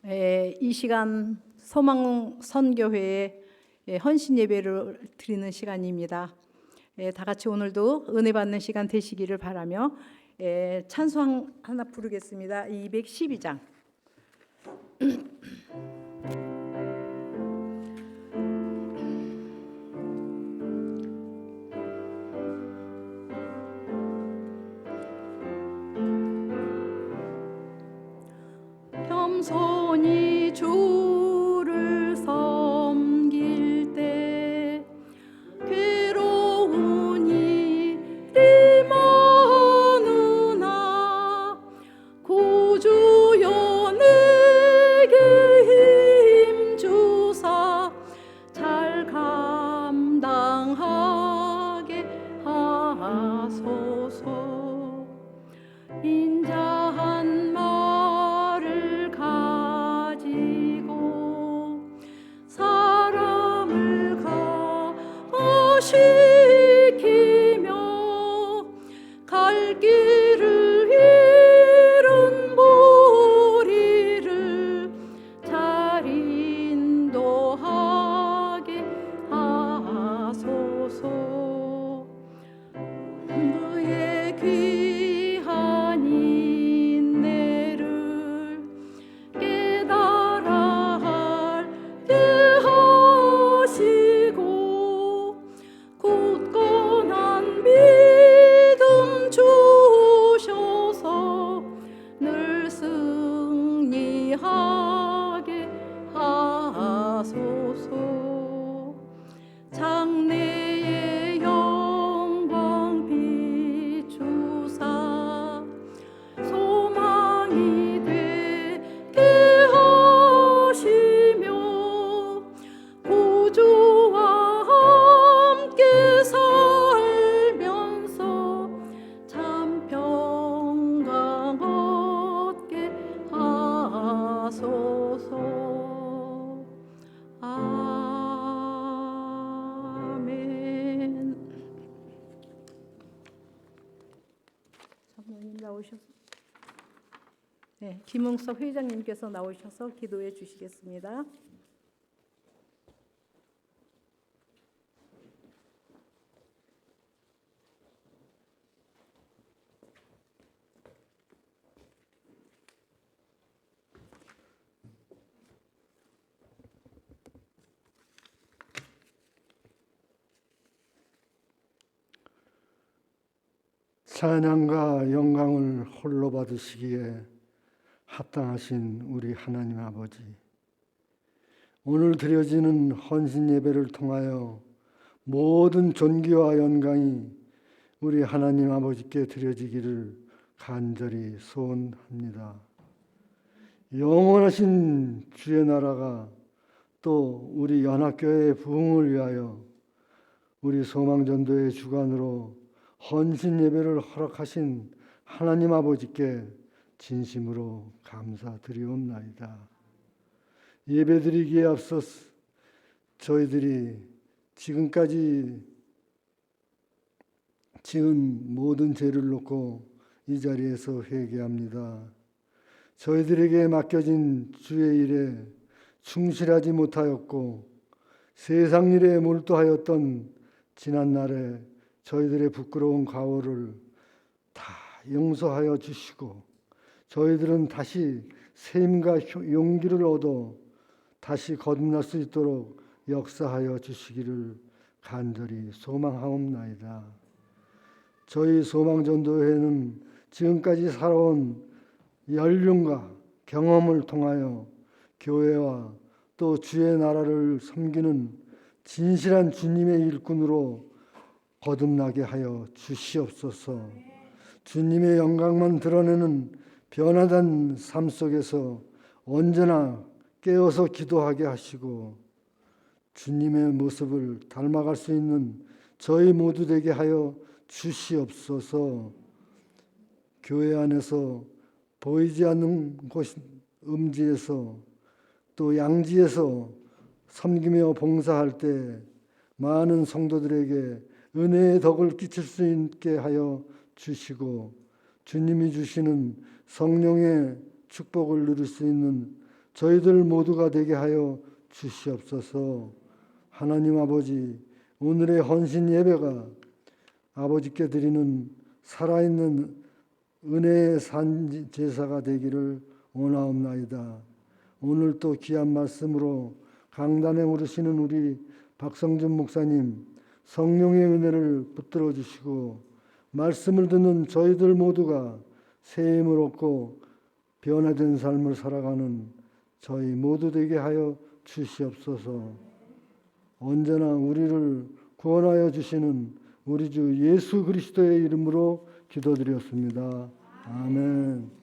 이 시간 소망선교회에 헌신 예배를 드리는 시간입니다. 다 같이 오늘도 은혜 받는 시간 되시기를 바라며 찬송 하나 부르겠습니다. 212장. 겸손히 주를 섬길 때 괴로운 일이 많으나 구주여 내게 힘 주사 잘 감당하게 하소서. 인자한 말을 가지고 사람을 강화시키며 갈 길을 잃은 무리를 잘 인도하게 하소서. 그의 귀한 인내를 깨달아 알게 하시고 굳건한 믿음 주셔서 늘 승리하게 하소서. 장래의 영광 비추사 소망이 되게 하시며 구주와 함께 살면서 참 평강 얻게 하소서. 아멘. 장로님 나오셔서, 김웅섭 회장님께서 나오셔서 기도해 주시겠습니다. 찬양과 영광을 홀로 받으시기에 합당하신 우리 하나님 아버지, 오늘 드려지는 헌신 예배를 통하여 모든 존귀와 영광이 우리 하나님 아버지께 드려지기를 간절히 소원합니다. 영원하신 주의 나라가 또 우리 연합교회의 부흥을 위하여 우리 소망전도의 주관으로 헌신 예배를 허락하신 하나님 아버지께 진심으로 감사드리옵나이다. 예배드리기에 앞서서 저희들이 지금까지 지은 모든 죄를 놓고 이 자리에서 회개합니다. 저희들에게 맡겨진 주의 일에 충실하지 못하였고 세상 일에 몰두하였던 지난날에 저희들의 부끄러운 과오를 다 용서하여 주시고 저희들은 다시 샘과 용기를 얻어 다시 거듭날 수 있도록 역사하여 주시기를 간절히 소망하옵나이다. 저희 소망전도회는 지금까지 살아온 연륜과 경험을 통하여 교회와 또 주의 나라를 섬기는 진실한 주님의 일꾼으로 거듭나게 하여 주시옵소서. 주님의 영광만 드러내는 변화된 삶 속에서 언제나 깨어서 기도하게 하시고 주님의 모습을 닮아갈 수 있는 저희 모두 되게 하여 주시옵소서. 교회 안에서 보이지 않는 곳 음지에서 또 양지에서 섬기며 봉사할 때 많은 성도들에게 은혜의 덕을 끼칠 수 있게 하여 주시고 주님이 주시는 성령의 축복을 누릴 수 있는 저희들 모두가 되게 하여 주시옵소서. 하나님 아버지, 오늘의 헌신 예배가 아버지께 드리는 살아있는 은혜의 산 제사가 되기를 원하옵나이다. 오늘 또 귀한 말씀으로 강단에 오르시는 우리 박성준 목사님, 성령의 은혜를 붙들어 주시고 말씀을 듣는 저희들 모두가 새 힘을 얻고 변화된 삶을 살아가는 저희 모두 되게 하여 주시옵소서. 언제나 우리를 구원하여 주시는 우리 주 예수 그리스도의 이름으로 기도드렸습니다. 아멘.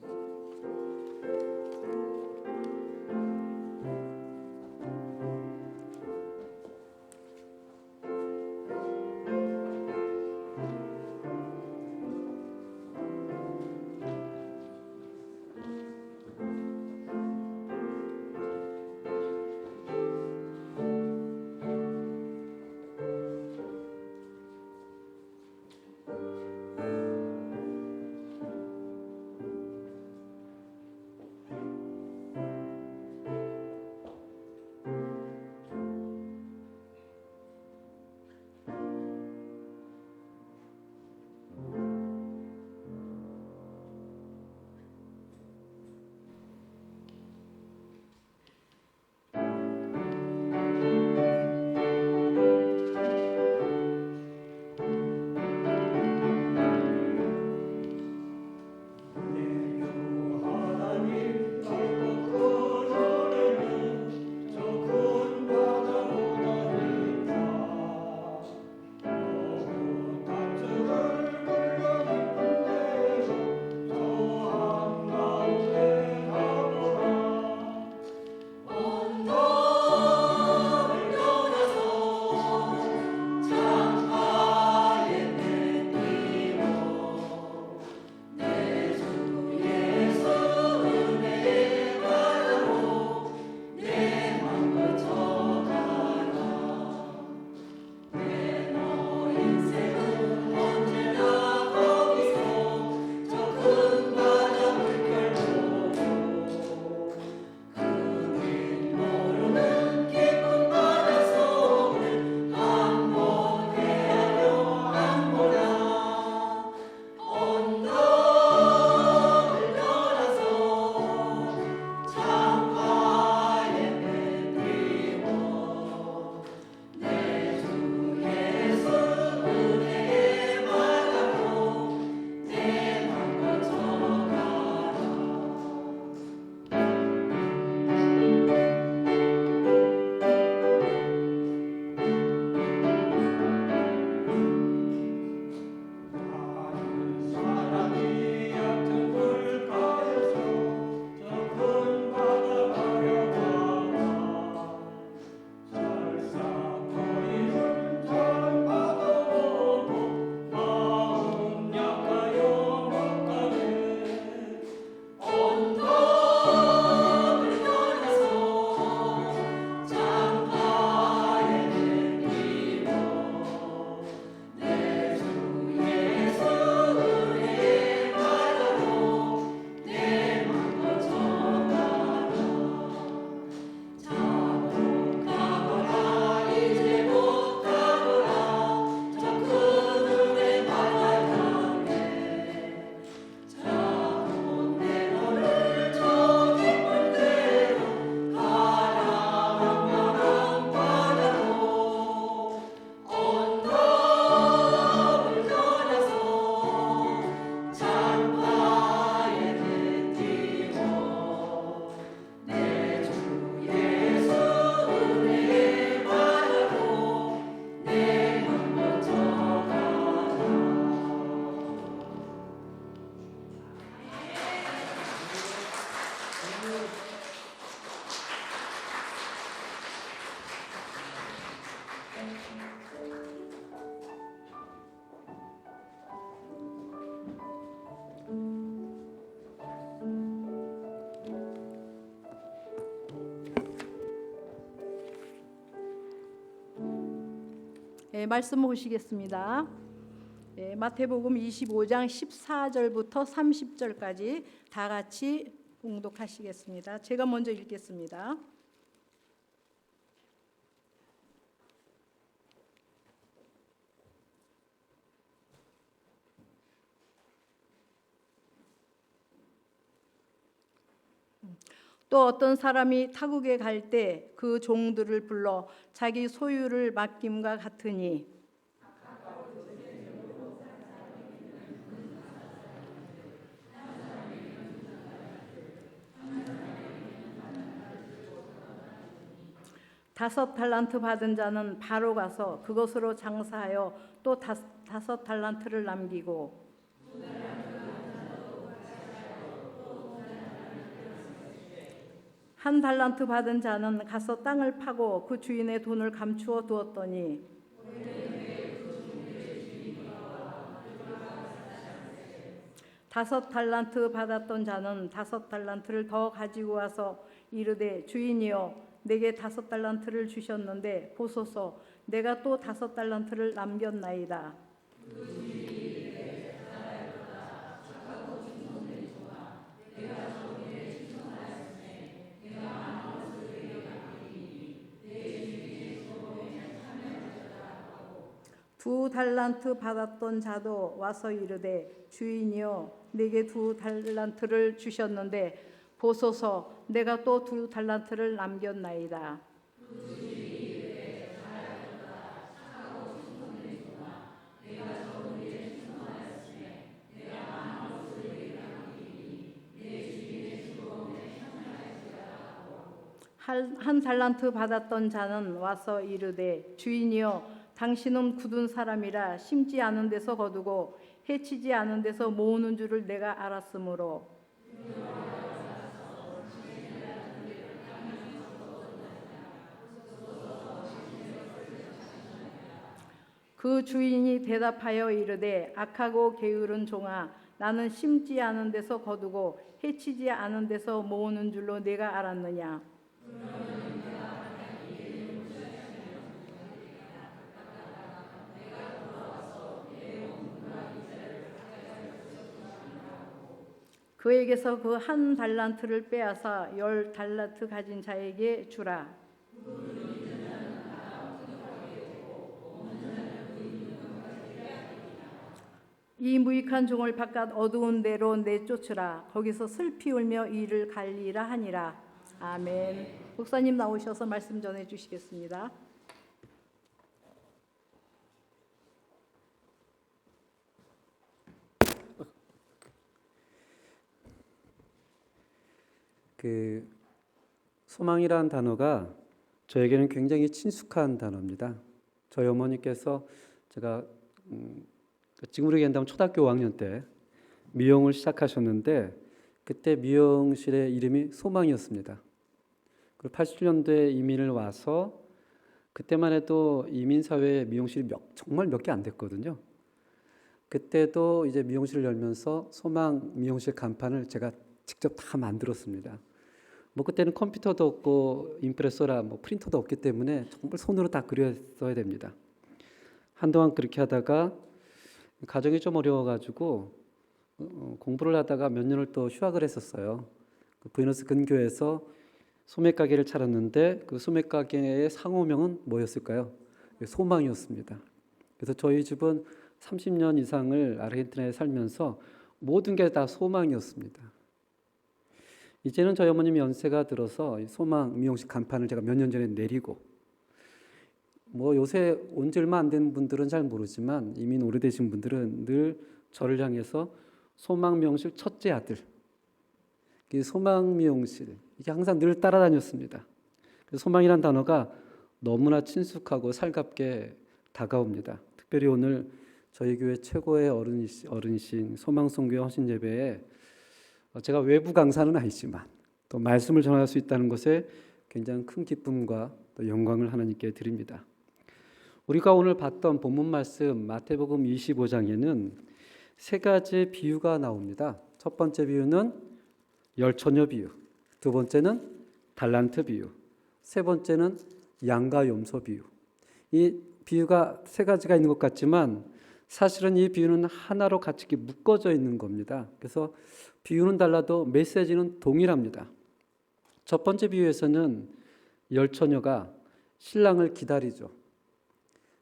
말씀 보시겠습니다. 마태복음 25장 14절부터 30절까지 다 같이 봉독하시겠습니다. 제가 먼저 읽겠습니다. 또 어떤 사람이 타국에 갈 때 그 종들을 불러 자기 소유를 맡김과 같으니 다섯 달란트 받은 자는 바로 가서 그것으로 장사하여 또 다섯 달란트를 남기고 한 달란트 받은 자는 가서 땅을 파고 그 주인의 돈을 감추어 두었더니 다섯 달란트 받았던 자는 다섯 달란트를 더 가지고 와서 이르되 주인이여 내게 다섯 달란트를 주셨는데 보소서 내가 또 다섯 달란트를 남겼나이다. 두 달란트 받았던 자도 와서 이르되 주인이여 내게 두 달란트를 주셨는데 보소서 내가 또 두 달란트를 남겼나이다. 한 달란트 받았던 자는 와서 이르되 주인이여 당신은 굳은 사람이라 심지 않은 데서 거두고 해치지 않은 데서 모으는 줄을 내가 알았으므로 그 주인이 대답하여 이르되 악하고 게으른 종아 나는 심지 않은 데서 거두고 해치지 않은 데서 모으는 줄로 내가 알았느냐. 그에게서 그 한 달란트를 빼앗아 10달란트 가진 자에게 주라. 이 무익한 종을 바깥 어두운 데로 내쫓으라. 거기서 슬피 울며 이를 갈리라 하니라. 아멘. 목사님 나오셔서 말씀 전해 주시겠습니다. 소망이라는 단어가 저에게는 굉장히 친숙한 단어입니다. 저희 어머니께서 제가 지금으로 얘기한다면 초등학교 5학년 때 미용을 시작하셨는데 그때 미용실의 이름이 소망이었습니다. 그리고 87년도에 이민을 와서 그때만 해도 이민 사회에 미용실이 정말 몇 개 안 됐거든요. 그때도 이제 미용실을 열면서 소망 미용실 간판을 제가 직접 다 만들었습니다. 뭐 그때는 컴퓨터도 없고 임프레소라 뭐 프린터도 없기 때문에 정말 손으로 다 그렸어야 됩니다. 한동안 그렇게 하다가 가정이 좀 어려워가지고 공부를 하다가 몇 년을 또 휴학을 했었어요. 부에노스 근교에서 소매 가게를 차렸는데 그 소매 가게의 상호명은 뭐였을까요? 소망이었습니다. 그래서 저희 집은 30년 이상을 아르헨티나에 살면서 모든 게 다 소망이었습니다. 이제는 저희 어머님이 연세가 들어서 소망 미용실 간판을 제가 몇 년 전에 내리고 뭐 요새 온 지 얼마 안 된 분들은 잘 모르지만 이미 오래되신 분들은 늘 저를 향해서 소망 미용실 첫째 아들, 소망 미용실 이게 항상 늘 따라다녔습니다. 그래서 소망이란 단어가 너무나 친숙하고 살갑게 다가옵니다. 특별히 오늘 저희 교회 최고의 어른이신 소망송교회 헌신예배에 제가 외부 강사는 아니지만 또 말씀을 전할 수 있다는 것에 굉장히 큰 기쁨과 또 영광을 하나님께 드립니다. 우리가 오늘 봤던 본문 말씀 마태복음 25장에는 세 가지 비유가 나옵니다. 첫 번째 비유는 열처녀 비유, 두 번째는 달란트 비유, 세 번째는 양과 염소 비유. 이 비유가 세 가지가 있는 것 같지만 사실은 이 비유는 하나로 같이 이렇게 묶어져 있는 겁니다. 그래서 비유는 달라도 메시지는 동일합니다. 첫 번째 비유에서는 열 처녀가 신랑을 기다리죠.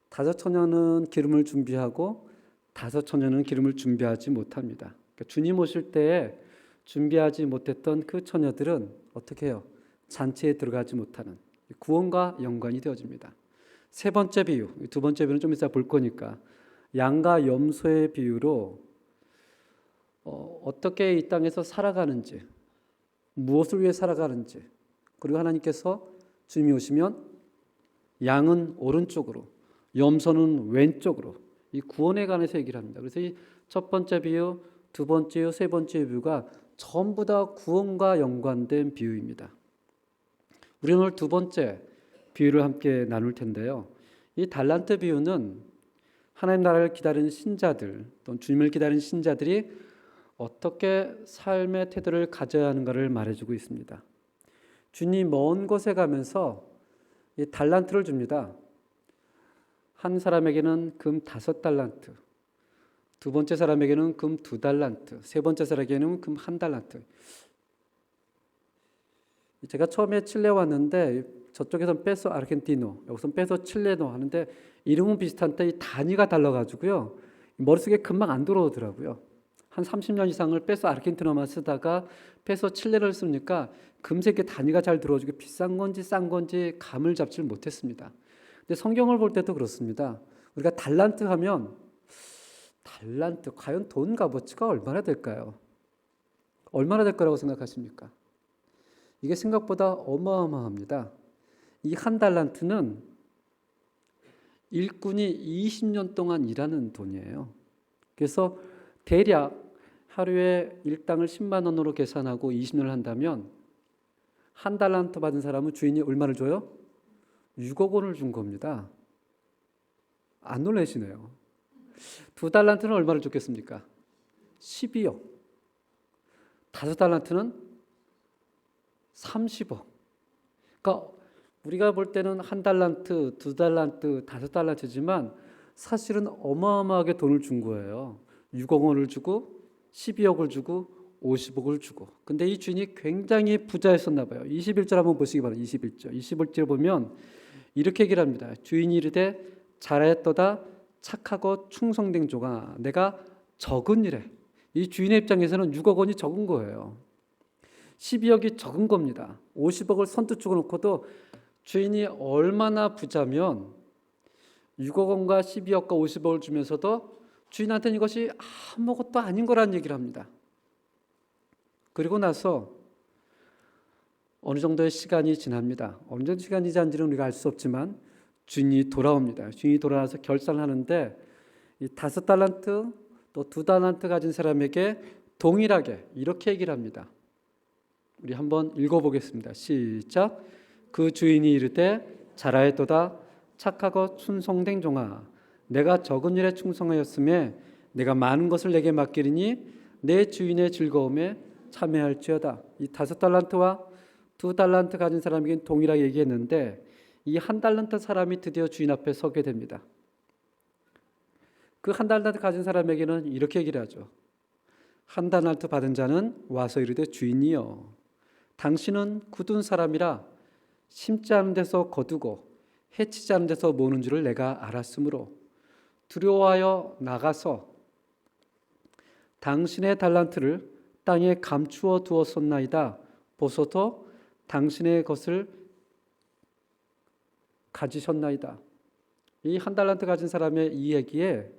다섯 처녀는 기름을 준비하고 다섯 처녀는 기름을 준비하지 못합니다. 그러니까 주님 오실 때에 준비하지 못했던 그 처녀들은 어떻게 해요? 잔치에 들어가지 못하는 구원과 연관이 되어집니다. 세 번째 비유, 두 번째 비유는 좀 이따 볼 거니까 양과 염소의 비유로 어떻게 이 땅에서 살아가는지, 무엇을 위해 살아가는지, 그리고 하나님께서 주님이 오시면 양은 오른쪽으로, 염소는 왼쪽으로 이 구원에 관해서 얘기를 합니다. 그래서 이 첫 번째 비유, 두 번째 비유, 세 번째 비유가 전부 다 구원과 연관된 비유입니다. 우리는 오늘 두 번째 비유를 함께 나눌 텐데요. 이 달란트 비유는 하나님 나라를 기다리는 신자들, 또 주님을 기다리는 신자들이 어떻게 삶의 태도를 가져야 하는가를 말해주고 있습니다. 주님 먼 곳에 가면서 이 달란트를 줍니다. 한 사람에게는 금 5달란트, 두 번째 사람에게는 금 2달란트, 세 번째 사람에게는 금 1달란트. 제가 처음에 칠레 왔는데 저쪽에서는 페소 아르헨티노, 여기서는 페소 칠레노 하는데 이름은 비슷한데 이 단위가 달라가지고요 머릿속에 금방 안 들어오더라고요. 한 30년 이상을 페소 아르헨티노만 쓰다가 페소 칠레를 쓰니까 금세 그 단위가 잘 들어오고 비싼 건지 싼 건지 감을 잡지 못했습니다. 근데 성경을 볼 때도 그렇습니다. 우리가 달란트 하면 달란트 과연 돈 값어치가 얼마나 될까요? 얼마나 될 거라고 생각하십니까? 이게 생각보다 어마어마합니다. 이 한 달란트는 일꾼이 20년 동안 일하는 돈이에요. 그래서 대략 하루에 일당을 10만 원으로 계산하고 20년을 한다면 한 달란트 받은 사람은 주인이 얼마를 줘요? 6억 원을 준 겁니다. 안 놀라시네요. 2달란트는 얼마를 줬겠습니까? 12억. 5달란트는 30억. 그러니까 우리가 볼 때는 1달란트, 2달란트, 5달란트지만 사실은 어마어마하게 돈을 준 거예요. 6억 원을 주고 12억을 주고 50억을 주고. 근데 이 주인이 굉장히 부자였었나 봐요. 21절 한번 보시기 바랍니다. 21절. 21절 보면 이렇게 얘기를 합니다. 주인이 이르되 잘하였도다 착하고 충성된 종아 내가 적은 일에. 이 주인의 입장에서는 6억 원이 적은 거예요. 12억이 적은 겁니다. 50억을 선뜻 주고 놓고도 주인이 얼마나 부자면 6억 원과 12억과 50억을 주면서도 주인한테는 이것이 아무것도 아닌 거라는 얘기를 합니다. 그리고 나서 어느 정도의 시간이 지납니다. 어느 정도 시간이 지난지는 우리가 알 수 없지만 주인이 돌아옵니다. 주인이 돌아와서 결산을 하는데 이 5달란트 또 2달란트 가진 사람에게 동일하게 이렇게 얘기를 합니다. 우리 한번 읽어보겠습니다. 시작. 그 주인이 이르되 잘하였도다 착하고 충성된 종아 내가 적은 일에 충성하였음에 내가 많은 것을 내게 맡기리니 내 주인의 즐거움에 참여할지어다. 이 5달란트와 2달란트 가진 사람에게는 동일하게 얘기했는데 이 1달란트 사람이 드디어 주인 앞에 서게 됩니다. 그 1달란트 가진 사람에게는 이렇게 얘기를 하죠. 1달란트 받은 자는 와서 이르되 주인이여 당신은 굳은 사람이라 심지 않은 데서 거두고 해치지 않은 데서 모는 줄을 내가 알았으므로 두려워하여 나가서 당신의 달란트를 땅에 감추어 두었었나이다. 보소서 당신의 것을 가지셨나이다. 이 1달란트 가진 사람의 이 얘기에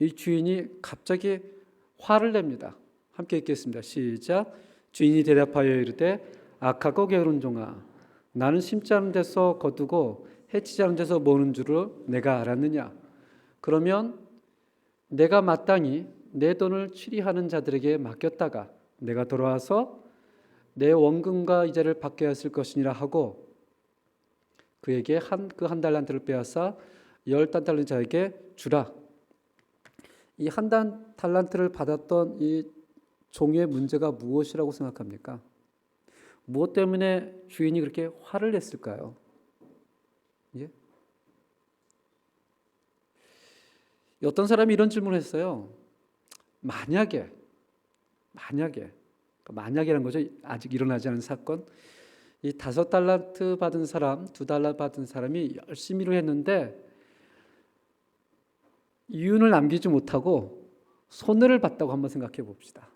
이 주인이 갑자기 화를 냅니다. 함께 읽겠습니다. 시작. 주인이 대답하여 이르되 악하고 게으른 종아 나는 심지 않은 데서 거두고 해치지 않은 데서 모는 줄을 내가 알았느냐. 그러면 내가 마땅히 내 돈을 취리하는 자들에게 맡겼다가 내가 돌아와서 내 원금과 이자를 받게 했을 것이니라 하고 그에게 그 1달란트를 빼앗아 10달란트 자에게 주라. 이 1달란트를 받았던 이 종의 문제가 무엇이라고 생각합니까? 무엇 때문에 주인이 그렇게 화를 냈을까요? 예? 어떤 사람이 이런 질문을 했어요. 만약이라는 거죠. 아직 일어나지 않은 사건. 이 5달란트 받은 사람, 2달러 받은 사람이 열심히 일을 했는데 이윤을 남기지 못하고 손해를 봤다고 한번 생각해 봅시다.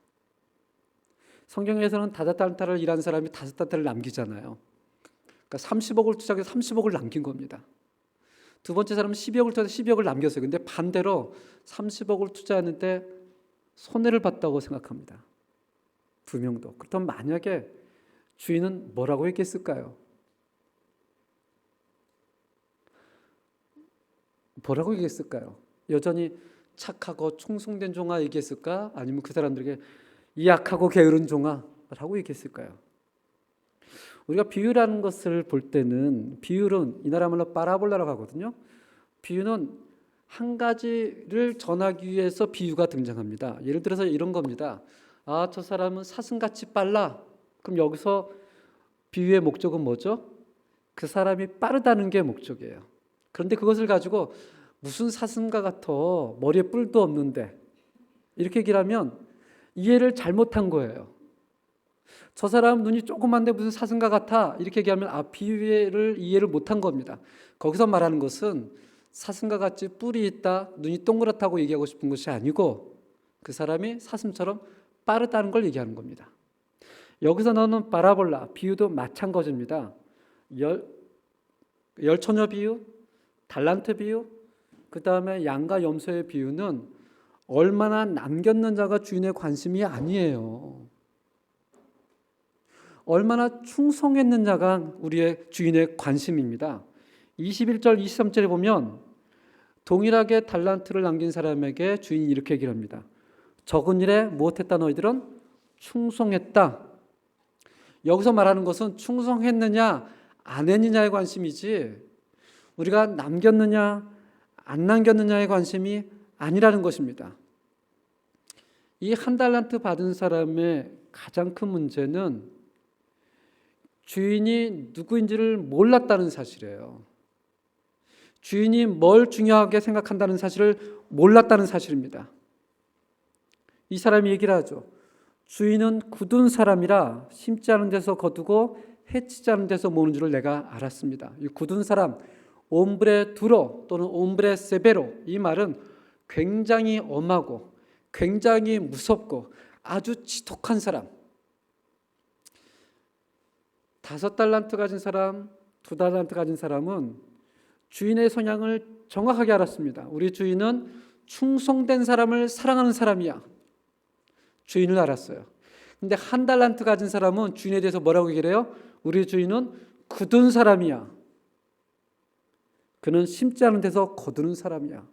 성경에서는 5달란트를 일한 사람이 5달란트를 남기잖아요. 그러니까 30억을 투자해서 30억을 남긴 겁니다. 두 번째 사람은 12억을 투자해서 12억을 남겼어요. 근데 반대로 30억을 투자하는데 손해를 봤다고 생각합니다. 두 명도. 그렇다면 만약에 주인은 뭐라고 얘기했을까요? 뭐라고 얘기했을까요? 여전히 착하고 충성된 종아 얘기했을까? 아니면 그 사람들에게 약하고 게으른 종아라고 얘기했을까요? 우리가 비유라는 것을 볼 때는 비유는 이 나라 말로 파라볼라라고 하거든요. 비유는 한 가지를 전하기 위해서 비유가 등장합니다. 예를 들어서 이런 겁니다. 아, 저 사람은 사슴같이 빨라. 그럼 여기서 비유의 목적은 뭐죠? 그 사람이 빠르다는 게 목적이에요. 그런데 그것을 가지고 무슨 사슴과 같아, 머리에 뿔도 없는데 이렇게 얘기를 하면 이해를 잘못한 거예요. 저 사람 눈이 조그만데 무슨 사슴과 같아 이렇게 얘기하면 비유를 이해를 못한 겁니다. 거기서 말하는 것은 사슴과 같이 뿔이 있다, 눈이 동그랗다고 얘기하고 싶은 것이 아니고 그 사람이 사슴처럼 빠르다는 걸 얘기하는 겁니다. 여기서 나오는 파라볼라 비유도 마찬가지입니다. 열처녀 비유, 달란트 비유, 그 다음에 양과 염소의 비유는 얼마나 남겼는 자가 주인의 관심이 아니에요. 얼마나 충성했느냐가 우리의 주인의 관심입니다. 21절 23절에 보면 동일하게 달란트를 남긴 사람에게 주인이 이렇게 얘기를 합니다. 적은 일에 무엇했다 너희들은? 충성했다. 여기서 말하는 것은 충성했느냐 안 했느냐의 관심이지 우리가 남겼느냐 안 남겼느냐의 관심이 아니라는 것입니다. 이 1달란트 받은 사람의 가장 큰 문제는 주인이 누구인지를 몰랐다는 사실이에요. 주인이 뭘 중요하게 생각한다는 사실을 몰랐다는 사실입니다. 이 사람이 얘기를 하죠. 주인은 굳은 사람이라 심지 않은 데서 거두고 해치지 않은 데서 모으는 줄을 내가 알았습니다. 이 굳은 사람, 옴브레 두로 또는 옴브레 세베로, 이 말은 굉장히 엄하고 굉장히 무섭고 아주 지독한 사람. 5달란트 가진 사람, 2달란트 가진 사람은 주인의 성향을 정확하게 알았습니다. 우리 주인은 충성된 사람을 사랑하는 사람이야. 주인을 알았어요. 근데 1달란트 가진 사람은 주인에 대해서 뭐라고 얘기를 해요? 우리 주인은 굳은 사람이야. 그는 심지 않은 데서 거두는 사람이야.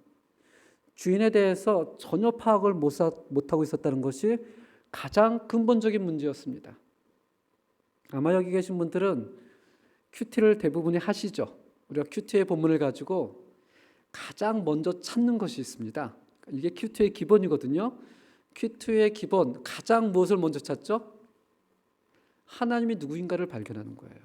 주인에 대해서 전혀 파악을 못하고 있었다는 것이 가장 근본적인 문제였습니다. 아마 여기 계신 분들은 큐티를 대부분이 하시죠. 우리가 큐티의 본문을 가지고 가장 먼저 찾는 것이 있습니다. 이게 큐티의 기본이거든요. 큐티의 기본, 가장 무엇을 먼저 찾죠? 하나님이 누구인가를 발견하는 거예요.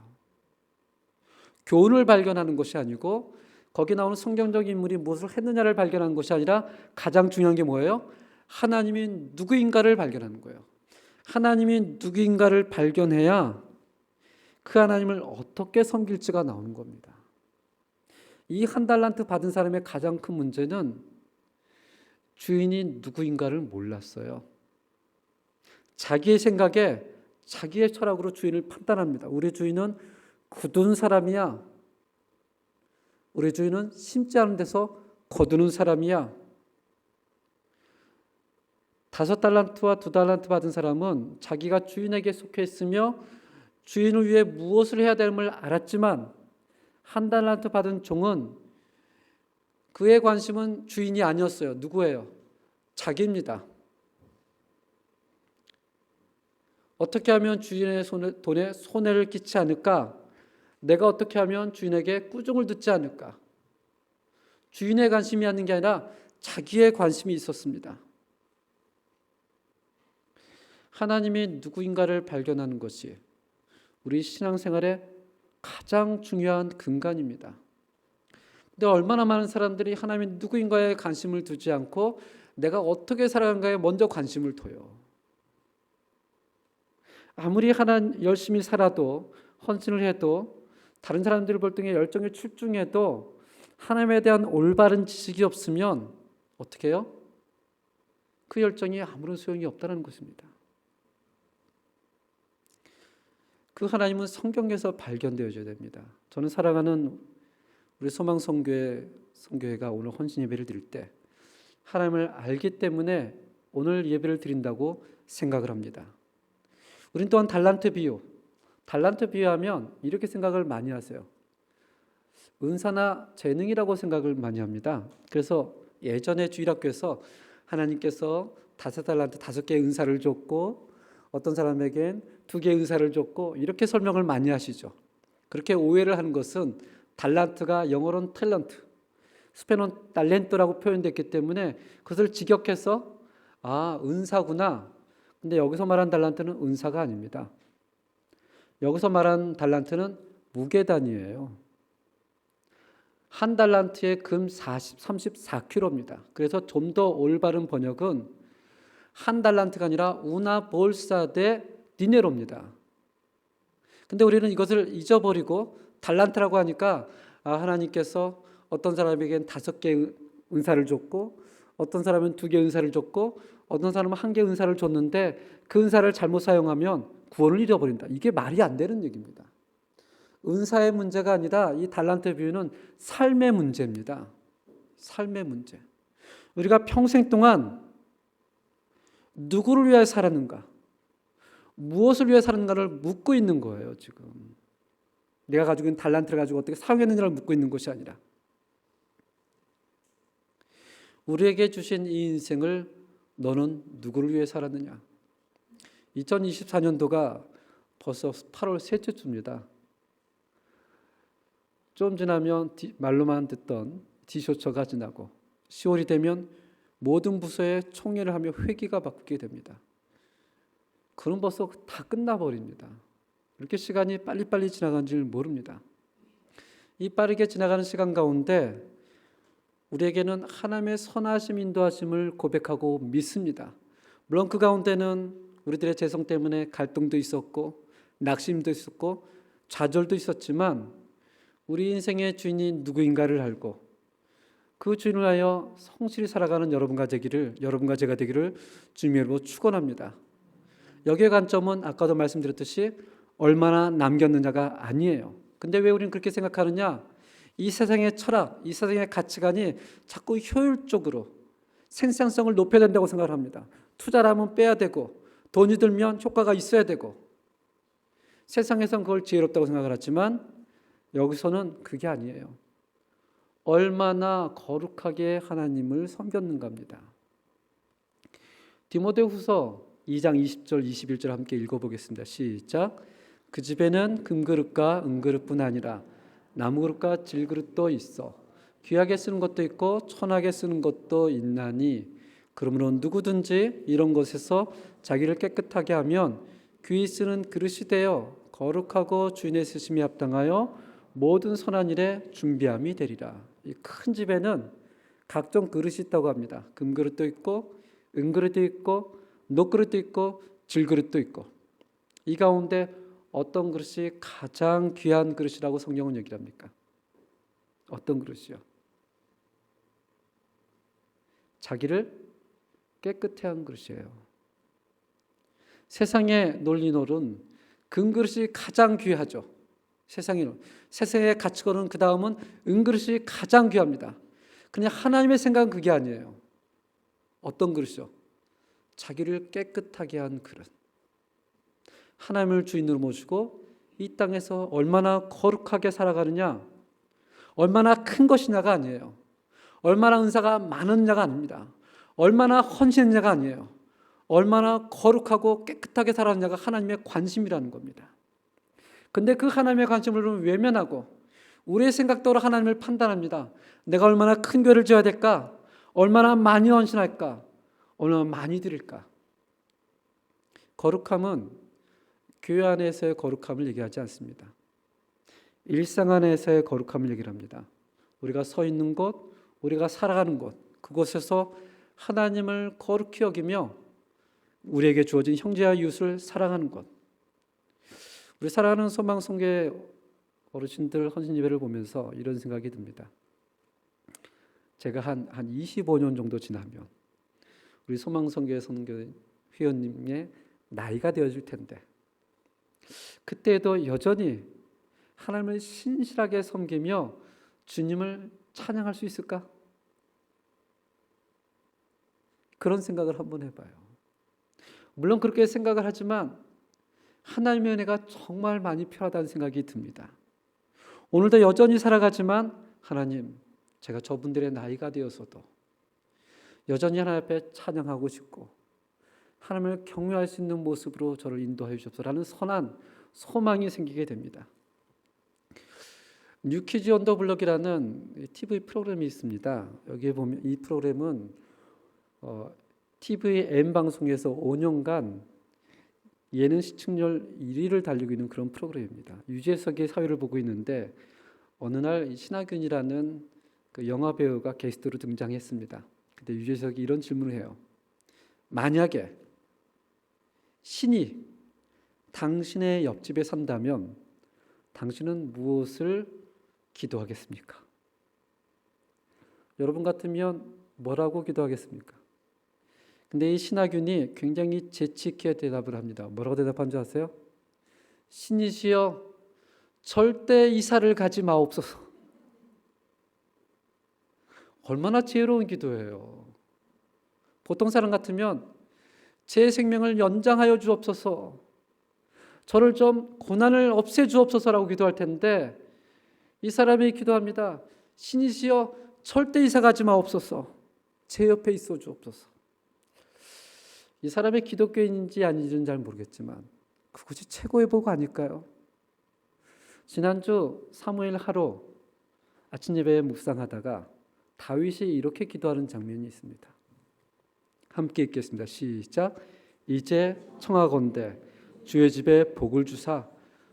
교훈을 발견하는 것이 아니고 거기 나오는 성경적 인물이 무엇을 했느냐를 발견하는 것이 아니라 가장 중요한 게 뭐예요? 하나님이 누구인가를 발견하는 거예요. 하나님이 누구인가를 발견해야 그 하나님을 어떻게 섬길지가 나오는 겁니다. 이 1달란트 받은 사람의 가장 큰 문제는 주인이 누구인가를 몰랐어요. 자기의 생각에 자기의 철학으로 주인을 판단합니다. 우리 주인은 굳은 사람이야. 우리 주인은 심지 않은 데서 거두는 사람이야. 5달란트와 2달란트 받은 사람은 자기가 주인에게 속해 있으며 주인을 위해 무엇을 해야 됨을 알았지만 1달란트 받은 종은 그의 관심은 주인이 아니었어요. 누구예요? 자기입니다. 어떻게 하면 주인의 돈에 손해를 끼치지 않을까? 내가 어떻게 하면 주인에게 꾸중을 듣지 않을까? 주인의 관심이 있는 게 아니라 자기의 관심이 있었습니다. 하나님이 누구인가를 발견하는 것이 우리 신앙생활의 가장 중요한 근간입니다. 근데 얼마나 많은 사람들이 하나님이 누구인가에 관심을 두지 않고 내가 어떻게 살아간가에 먼저 관심을 둬요. 아무리 열심히 살아도, 헌신을 해도, 다른 사람들을 볼 때에 열정에 출중해도 하나님에 대한 올바른 지식이 없으면 어떻게 해요? 그 열정이 아무런 소용이 없다는 것입니다. 그 하나님은 성경에서 발견되어져야 됩니다. 저는 사랑하는 우리 소망성교회가 오늘 헌신 예배를 드릴 때 하나님을 알기 때문에 오늘 예배를 드린다고 생각을 합니다. 우린 또한 달란트 비유하면 이렇게 생각을 많이 하세요. 은사나 재능이라고 생각을 많이 합니다. 그래서 예전에 주일학교에서 하나님께서 5달란트 5개의 은사를 줬고 어떤 사람에겐 2개의 은사를 줬고 이렇게 설명을 많이 하시죠. 그렇게 오해를 하는 것은 달란트가 영어로는 탤런트, 스페인어는 달렌토라고 표현됐기 때문에 그것을 직역해서 은사구나. 근데 여기서 말한 달란트는 은사가 아닙니다. 여기서 말한 달란트는 무게단위예요. 한 달란트에 금 34kg입니다. 그래서 좀 더 올바른 번역은 한 달란트가 아니라 우나 볼사 데 디네로입니다. 근데 우리는 이것을 잊어버리고 달란트라고 하니까 하나님께서 어떤 사람에겐 5개의 은사를 줬고 어떤 사람은 2개의 은사를 줬고 어떤 사람은 1개의 은사를 줬는데 그 은사를 잘못 사용하면 구원을 잃어버린다. 이게 말이 안 되는 얘기입니다. 은사의 문제가 아니라 이 달란트 비유는 삶의 문제입니다. 삶의 문제. 우리가 평생 동안 누구를 위해 살았는가? 무엇을 위해 살았는가를 묻고 있는 거예요, 지금. 내가 가지고 있는 달란트를 가지고 어떻게 사용했느냐를 묻고 있는 것이 아니라 우리에게 주신 이 인생을 너는 누구를 위해 살았느냐? 2024년도가 벌써 8월 셋째 주입니다. 좀 지나면 말로만 듣던 디쇼처가 지나고 10월이 되면 모든 부서에 총회를 하며 회기가 바뀌게 됩니다. 그럼 벌써 다 끝나버립니다. 이렇게 시간이 빨리빨리 지나간 줄 모릅니다. 이 빠르게 지나가는 시간 가운데 우리에게는 하나님의 선하심 인도하심을 고백하고 믿습니다. 물론 그 가운데는 우리들의 죄성 때문에 갈등도 있었고 낙심도 있었고 좌절도 있었지만 우리 인생의 주인이 누구인가를 알고 그 주인을 하여 성실히 살아가는 여러분과 제가 되기를 주님의 이름으로 축원합니다. 여기의 관점은 아까도 말씀드렸듯이 얼마나 남겼느냐가 아니에요. 근데 왜 우리는 그렇게 생각하느냐? 이 세상의 철학, 이 세상의 가치관이 자꾸 효율적으로 생산성을 높여야 된다고 생각을 합니다. 투자를 하면 빼야 되고 돈이 들면 효과가 있어야 되고 세상에선 그걸 지혜롭다고 생각을 하지만 여기서는 그게 아니에요. 얼마나 거룩하게 하나님을 섬겼는가입니다. 디모데후서 2장 20절 21절 함께 읽어보겠습니다. 시작. 그 집에는 금그릇과 은그릇뿐 아니라 나무그릇과 질그릇도 있어 귀하게 쓰는 것도 있고 천하게 쓰는 것도 있나니 그러므로 누구든지 이런 것에서 자기를 깨끗하게 하면 귀히 쓰는 그릇이 되어 거룩하고 주인의 쓰심에 합당하여 모든 선한 일에 준비함이 되리라. 이 큰 집에는 각종 그릇이 있다고 합니다. 금그릇도 있고 은그릇도 있고 녹그릇도 있고 질그릇도 있고 이 가운데 어떤 그릇이 가장 귀한 그릇이라고 성경은 얘기를 합니까? 어떤 그릇이요? 자기를 깨끗해 한 그릇이에요. 세상의 논리놀은 금그릇이 가장 귀하죠. 세상의 가치관은 그 다음은 은그릇이 가장 귀합니다. 그냥 하나님의 생각은 그게 아니에요. 어떤 그릇이요? 자기를 깨끗하게 한 그릇. 하나님을 주인으로 모시고 이 땅에서 얼마나 거룩하게 살아가느냐, 얼마나 큰 것이냐가 아니에요. 얼마나 은사가 많으냐가 아닙니다. 얼마나 헌신했냐가 아니에요. 얼마나 거룩하고 깨끗하게 살았느냐가 하나님의 관심이라는 겁니다. 근데 그 하나님의 관심을 외면하고 우리의 생각대로 하나님을 판단합니다. 내가 얼마나 큰 교회를 지어야 될까? 얼마나 많이 헌신할까? 얼마나 많이 드릴까? 거룩함은 교회 안에서의 거룩함을 얘기하지 않습니다. 일상 안에서의 거룩함을 얘기를 합니다. 우리가 서 있는 곳, 우리가 살아가는 곳, 그곳에서 하나님을 거룩히 여기며 우리에게 주어진 형제와 이웃을 사랑하는 것. 우리 사랑하는 소망성교회 어르신들 헌신 예배를 보면서 이런 생각이 듭니다. 제가 한 25년 정도 지나면 우리 소망성교회 선교 회원님의 나이가 되어질 텐데 그때도 여전히 하나님을 신실하게 섬기며 주님을 찬양할 수 있을까? 그런 생각을 한번 해봐요. 물론 그렇게 생각을 하지만 하나님의 은혜가 정말 많이 필요하다는 생각이 듭니다. 오늘도 여전히 살아가지만 하나님, 제가 저분들의 나이가 되어서도 여전히 하나님 앞에 찬양하고 싶고 하나님을 경외할 수 있는 모습으로 저를 인도하여 주옵소서라는 선한 소망이 생기게 됩니다. 뉴키즈 온 더 블럭이라는 TV 프로그램이 있습니다. 여기에 보면 이 프로그램은 TV M방송에서 5년간 예능 시청률 1위를 달리고 있는 그런 프로그램입니다. 유재석의 사회를 보고 있는데 어느 날 신하균이라는 그 영화 배우가 게스트로 등장했습니다. 근데 유재석이 이런 질문을 해요. 만약에 신이 당신의 옆집에 산다면 당신은 무엇을 기도하겠습니까? 여러분 같으면 뭐라고 기도하겠습니까? 근데 이 신하균이 굉장히 재치 있게 대답을 합니다. 뭐라고 대답한 줄 아세요? 신이시여 절대 이사를 가지 마옵소서. 얼마나 지혜로운 기도예요. 보통 사람 같으면 제 생명을 연장하여 주옵소서, 저를 좀 고난을 없애 주옵소서라고 기도할 텐데 이 사람이 기도합니다. 신이시여 절대 이사 가지 마옵소서, 제 옆에 있어 주옵소서. 이 사람이 기독교인인지 아닌지는 잘 모르겠지만 그것이 최고의 복 아닐까요? 지난주 사무엘 하루 아침 예배에 묵상하다가 다윗이 이렇게 기도하는 장면이 있습니다. 함께 읽겠습니다. 시작. 이제 청하건대 주의 집에 복을 주사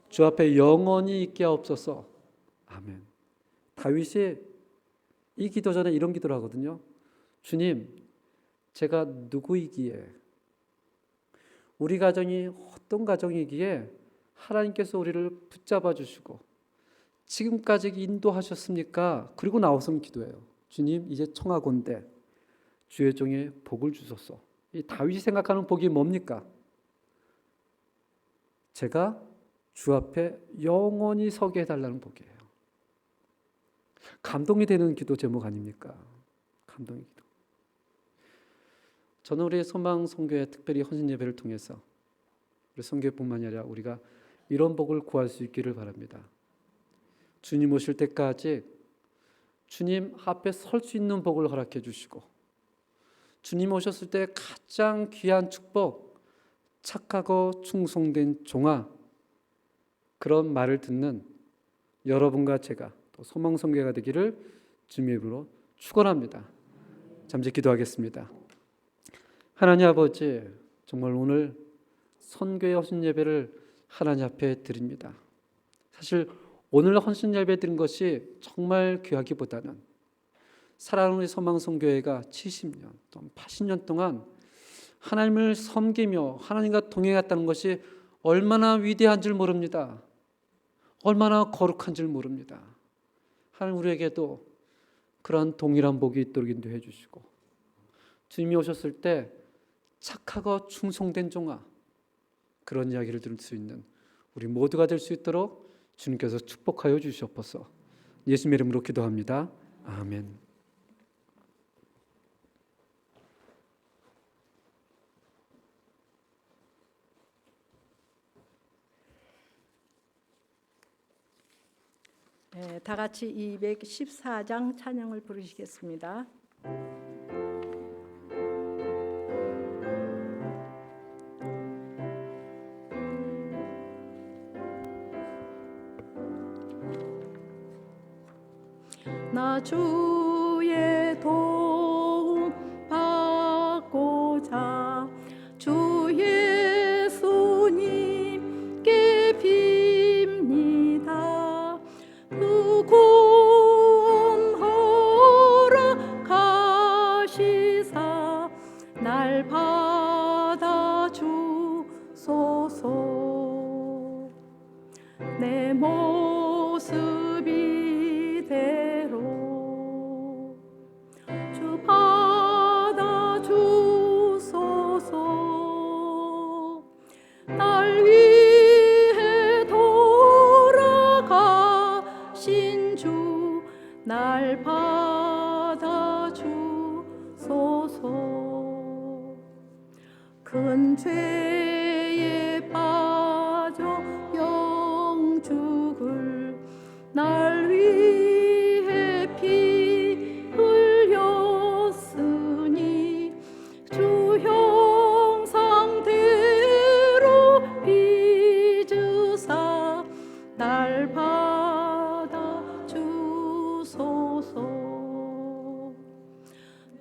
주 앞에 영원히 있게 하옵소서. 아멘. 다윗이 이 기도 전에 이런 기도를 하거든요. 주님, 제가 누구이기에, 우리 가정이 어떤 가정이기에 하나님께서 우리를 붙잡아 주시고 지금까지 인도하셨습니까? 그리고 나와서 기도해요. 주님, 이제 청하건대 주의 종에 복을 주소서. 이 다윗이 생각하는 복이 뭡니까? 제가 주 앞에 영원히 서게 해달라는 복이에요. 감동이 되는 기도 제목 아닙니까? 감동의 기도. 저는 우리 소망성교회 특별히 헌신 예배를 통해서 우리 성교회뿐만이 아니라 우리가 이런 복을 구할 수 있기를 바랍니다. 주님 오실 때까지 주님 앞에 설 수 있는 복을 허락해 주시고 주님 오셨을 때 가장 귀한 축복, 착하고 충성된 종아, 그런 말을 듣는 여러분과 제가 또 소망성교회가 되기를 주님의 이름으로 축원합니다. 잠시 기도하겠습니다. 하나님 아버지, 정말 오늘 선교의 헌신 예배를 하나님 앞에 드립니다. 사실 오늘 헌신 예배 드린 것이 정말 귀하기보다는 사랑하는 우리 소망성교회가 70년 또 80년 동안 하나님을 섬기며 하나님과 동행했다는 것이 얼마나 위대한 줄 모릅니다. 얼마나 거룩한 줄 모릅니다. 하나님 우리에게도 그러한 동일한 복이 있도록 인도해 주시고 주님이 오셨을 때 착하고 충성된 종아, 그런 이야기를 들을 수 있는 우리 모두가 될 수 있도록 주님께서 축복하여 주시옵소서. 예수님의 이름으로 기도합니다. 아멘. 네, 다 같이 214장 찬양을 부르시겠습니다. 나 주의 도움 받고자 주 예수님께 빕니다. 그 구원하여 내 모습 이대로 주 받아주소서. 날 위해 돌아가신 주 날 받아주소서. 큰 죄에 빠져 영죽을 날 위해 피 흘렸으니 주 형상대로 빚으사 날 받아주소서.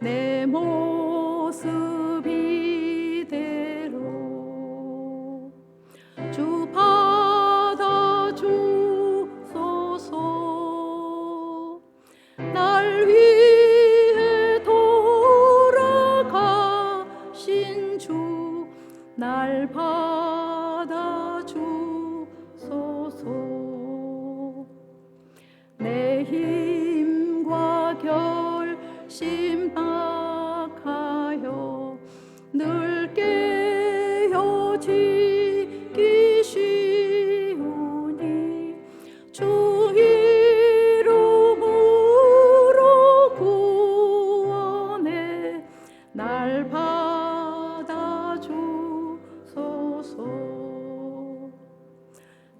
내 모습 이대로 주 받아주소서. 날 위해 돌아가신 주 날 받아주소서. 내 힘과 결심 박하여 늘 깨어지기 쉬우니 주 이름으로 구원해 날 받아주소서.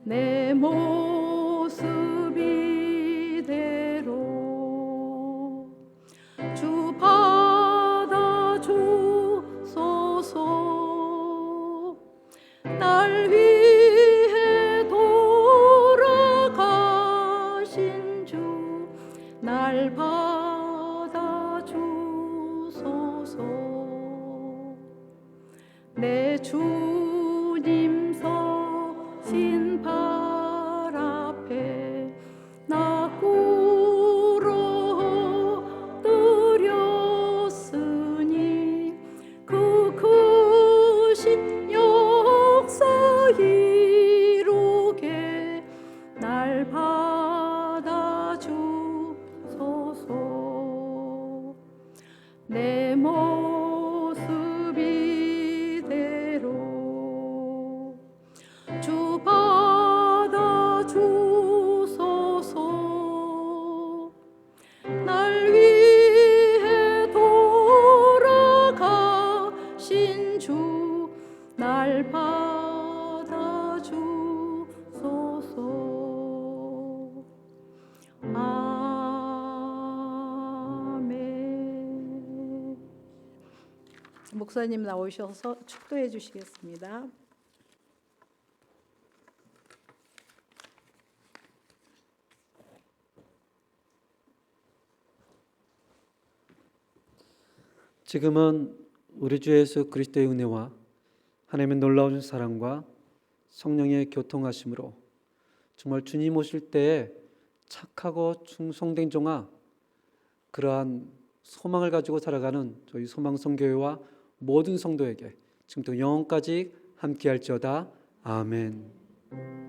내 모습 이대로 주 받아주소서. 날 위해 돌아가신 주 날 받아주소서. 내 주님 서신 발 앞에 나 꿇어 드렸으니 그 크신 역사 이루게 날 받아주소서. 내 모습 이대로 주 받아주소서. 날 위해 돌아가신 주 날 받아주소서. 아멘. 목사님 나오셔서 축도해 주시겠습니다. 지금은 우리 주 예수 그리스도의 은혜와 하나님의 놀라운 사랑과 성령의 교통하심으로 정말 주님 오실 때에 착하고 충성된 종아, 그러한 소망을 가지고 살아가는 저희 소망성교회와 모든 성도에게 지금부터 영원까지 함께할지어다. 아멘.